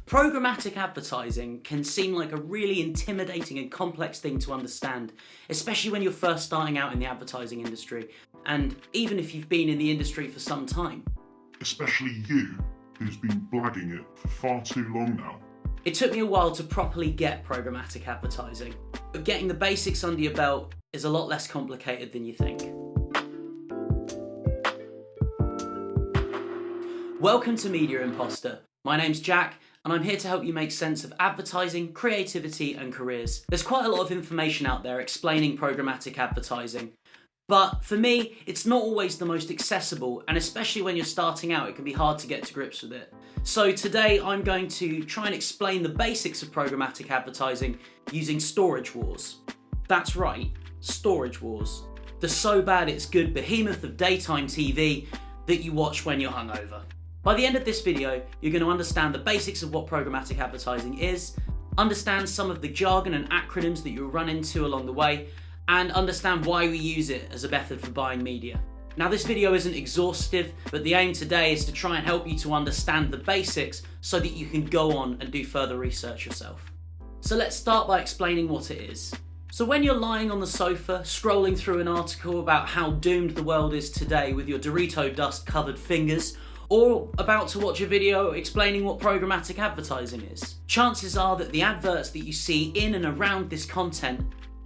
Programmatic advertising can seem like a really intimidating and complex thing to understand, especially when you're first starting out in the advertising industry, and even if you've been in the industry for some time. Especially you, who's been blagging it for far too long now. It took me a while to properly get programmatic advertising, but getting the basics under your belt is a lot less complicated than you think. Welcome to Media Imposter. My name's Jack, and I'm here to help you make sense of advertising, creativity, and careers. There's quite a lot of information out there explaining programmatic advertising, but for me, it's not always the most accessible, and especially when you're starting out, it can be hard to get to grips with it. So today, I'm going to try and explain the basics of programmatic advertising using storage wars. That's right, storage wars. The so bad it's good behemoth of daytime TV that you watch when you're hungover. By the end of this video, you're going to understand the basics of what programmatic advertising is, understand some of the jargon and acronyms that you'll run into along the way, and understand why we use it as a method for buying media. Now, this video isn't exhaustive, but the aim today is to try and help you to understand the basics so that you can go on and do further research yourself. So let's start by explaining what it is. So when you're lying on the sofa, scrolling through an article about how doomed the world is today with your Dorito dust covered fingers, or about to watch a video explaining what programmatic advertising is, chances are that the adverts that you see in and around this content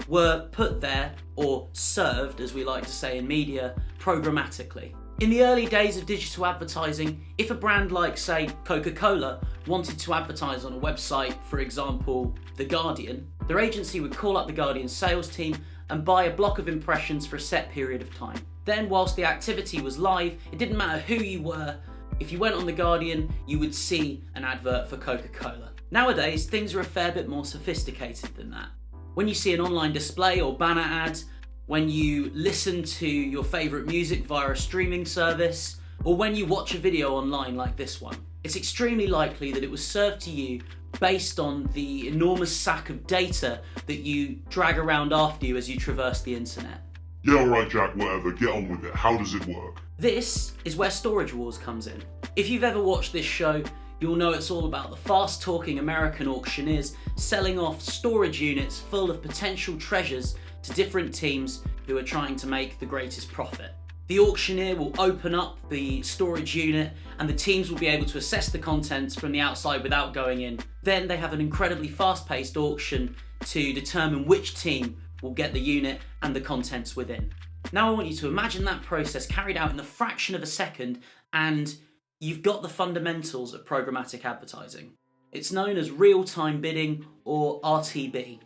were put there, or served, as we like to say in media, programmatically. In the early days of digital advertising, if a brand like, say, Coca-Cola wanted to advertise on a website, for example, The Guardian, their agency would call up The Guardian's sales team and buy a block of impressions for a set period of time. Then, whilst the activity was live, it didn't matter who you were. If you went on The Guardian, you would see an advert for Coca-Cola. Nowadays, things are a fair bit more sophisticated than that. When you see an online display or banner ad, when you listen to your favourite music via a streaming service, or when you watch a video online like this one, it's extremely likely that it was served to you based on the enormous sack of data that you drag around after you as you traverse the internet. Yeah, alright Jack, whatever, get on with it. How does it work? This is where Storage Wars comes in. If you've ever watched this show, you'll know it's all about the fast-talking American auctioneers selling off storage units full of potential treasures to different teams who are trying to make the greatest profit. The auctioneer will open up the storage unit and the teams will be able to assess the contents from the outside without going in. Then they have an incredibly fast-paced auction to determine which team will get the unit and the contents within. Now I want you to imagine that process carried out in the fraction of a second, and you've got the fundamentals of programmatic advertising. It's known as real-time bidding, or RTB.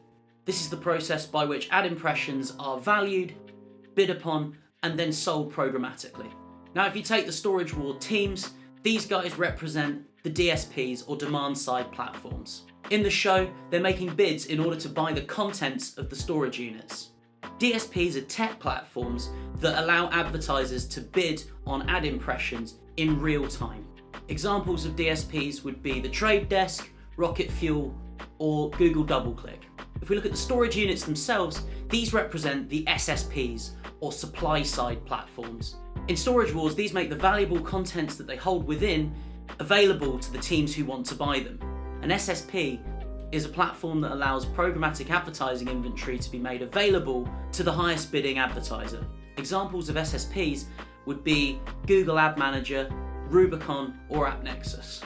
This is the process by which ad impressions are valued, bid upon, and then sold programmatically. Now if you take the storage war teams, these guys represent the DSPs, or demand-side platforms. In the show, they're making bids in order to buy the contents of the storage units. DSPs are tech platforms that allow advertisers to bid on ad impressions in real time. Examples of DSPs would be The Trade Desk, Rocket Fuel, or Google DoubleClick. If we look at the storage units themselves, these represent the SSPs, or supply-side platforms. In Storage Wars, these make the valuable contents that they hold within available to the teams who want to buy them. An SSP is a platform that allows programmatic advertising inventory to be made available to the highest bidding advertiser. Examples of SSPs would be Google Ad Manager, Rubicon, or AppNexus.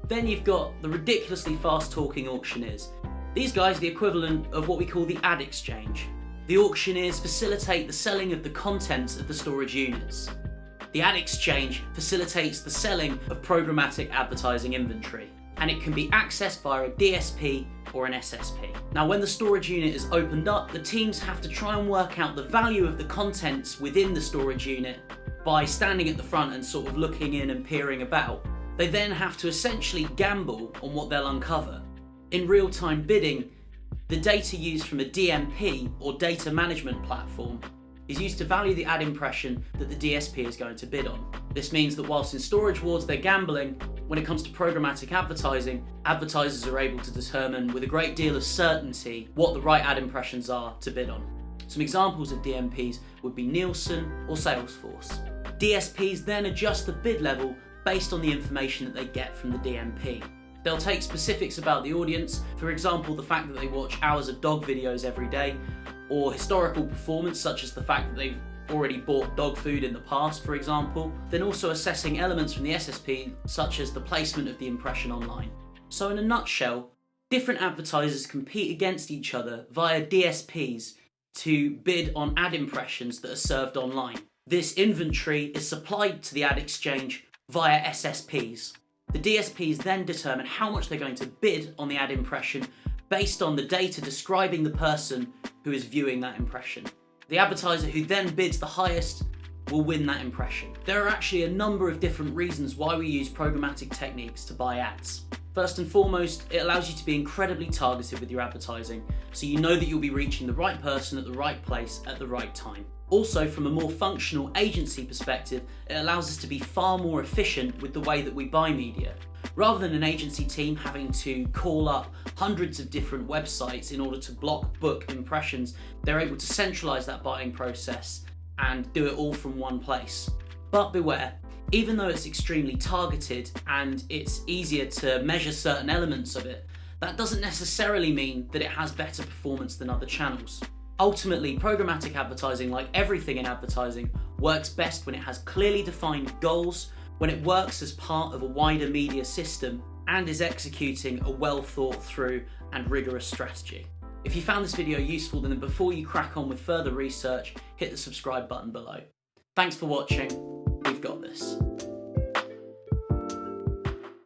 Then you've got the ridiculously fast-talking auctioneers. These guys are the equivalent of what we call the ad exchange. The auctioneers facilitate the selling of the contents of the storage units. The ad exchange facilitates the selling of programmatic advertising inventory, and it can be accessed via a DSP or an SSP. Now, when the storage unit is opened up, the teams have to try and work out the value of the contents within the storage unit by standing at the front and sort of looking in and peering about. They then have to essentially gamble on what they'll uncover. In real-time bidding, the data used from a DMP, or data management platform, is used to value the ad impression that the DSP is going to bid on. This means that whilst in Storage Wars they're gambling, when it comes to programmatic advertising, advertisers are able to determine with a great deal of certainty what the right ad impressions are to bid on. Some examples of DMPs would be Nielsen or Salesforce. DSPs then adjust the bid level based on the information that they get from the DMP. They'll take specifics about the audience, for example the fact that they watch hours of dog videos every day, or historical performance such as the fact that they've already bought dog food in the past, for example, then also assessing elements from the SSP such as the placement of the impression online. So in a nutshell, different advertisers compete against each other via DSPs to bid on ad impressions that are served online. This inventory is supplied to the ad exchange via SSPs. The DSPs then determine how much they're going to bid on the ad impression based on the data describing the person who is viewing that impression. The advertiser who then bids the highest will win that impression. There are actually a number of different reasons why we use programmatic techniques to buy ads. First and foremost, it allows you to be incredibly targeted with your advertising, so you know that you'll be reaching the right person at the right place at the right time. Also, from a more functional agency perspective, it allows us to be far more efficient with the way that we buy media. Rather than an agency team having to call up hundreds of different websites in order to book impressions, they're able to centralise that buying process and do it all from one place. But beware, even though it's extremely targeted and it's easier to measure certain elements of it, that doesn't necessarily mean that it has better performance than other channels. Ultimately, programmatic advertising, like everything in advertising, works best when it has clearly defined goals, when it works as part of a wider media system, and is executing a well thought through and rigorous strategy. If you found this video useful, then before you crack on with further research, hit the subscribe button below. Thanks for watching, we've got this.